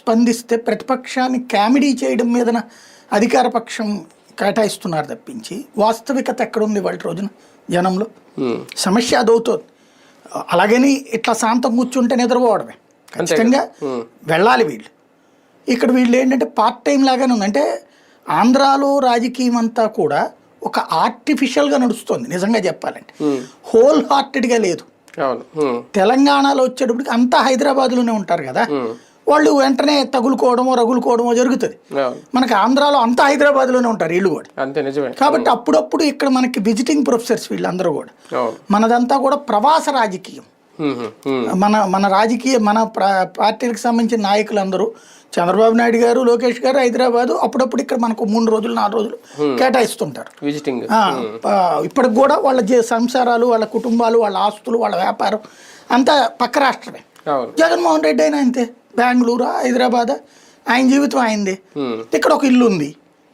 స్పందిస్తే ప్రతిపక్షాన్ని comedy చేయడం మీదన అధికార పక్షం కేటాయిస్తున్నారు తప్పించి వాస్తవికత ఎక్కడుంది వాళ్ళ రోజున జనంలో. సమస్య అదవుతుంది. అలాగని ఇట్లా శాంతం కూర్చుంటే నిద్రపోవడమే. ఖచ్చితంగా వెళ్ళాలి వీళ్ళు. ఇక్కడ వీళ్ళు ఏంటంటే పార్ట్ టైం లాగానే ఉంది. అంటే ఆంధ్రాలో రాజకీయం అంతా కూడా ఒక ఆర్టిఫిషియల్గా నడుస్తుంది నిజంగా చెప్పాలంటే. హోల్ హార్టెడ్గా లేదు. తెలంగాణలో వచ్చేటప్పటికి అంతా హైదరాబాద్లోనే ఉంటారు కదా, వాళ్ళు వెంటనే తగులుకోవడమో రగులుకోవడమో జరుగుతుంది. మనకి ఆంధ్రాలో అంతా హైదరాబాద్లోనే ఉంటారు వీళ్ళు కూడా. కాబట్టి అప్పుడప్పుడు ఇక్కడ మనకి విజిటింగ్ ప్రొఫెసర్స్ వీళ్ళందరూ కూడా. మనదంతా కూడా ప్రవాస రాజకీయం. మన రాజకీయ మన పార్టీలకు సంబంధించిన నాయకులందరూ చంద్రబాబు నాయుడు గారు, లోకేష్ గారు హైదరాబాదు, అప్పుడప్పుడు ఇక్కడ మనకు 3 రోజులు 4 రోజులు కేటాయిస్తుంటారు. ఇప్పటికి కూడా వాళ్ళ సంసారాలు, వాళ్ళ కుటుంబాలు, వాళ్ళ ఆస్తులు, వాళ్ళ వ్యాపారం అంతా పక్క రాష్ట్రమే. జగన్మోహన్ రెడ్డి అయినా అంతే. బెంగళూరు, హైదరాబాద్, ఆయన జీవితం అయింది. ఇక్కడ ఒక ఇల్లు ఉంది,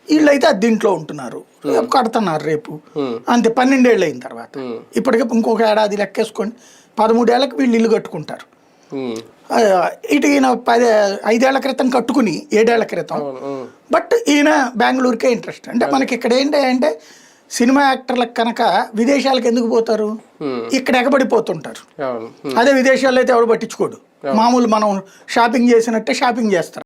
వీళ్ళు అయితే అద్దెంట్లో ఉంటున్నారు, కడుతున్నారు రేపు అంతే. 12 ఏళ్ళు అయిన తర్వాత ఇప్పటికే ఇంకొక ఏడాది లెక్కేసుకోండి, 13 ఏళ్ళకి వీళ్ళు ఇల్లు కట్టుకుంటారు. ఇటు ఈయన 5 ఏళ్ల క్రితం కట్టుకుని 7 ఏళ్ల క్రితం. బట్ ఈయన బెంగళూరుకే ఇంట్రెస్ట్. అంటే మనకి ఇక్కడ ఏంటంటే సినిమా యాక్టర్లకు కనుక విదేశాలకు ఎందుకు పోతారు, ఇక్కడ ఎగబడిపోతుంటారు. అదే విదేశాల్లో అయితే ఎవరు పట్టించుకోడు. మామూలు మనం షాపింగ్ చేసినట్టే షాపింగ్ చేస్తారు.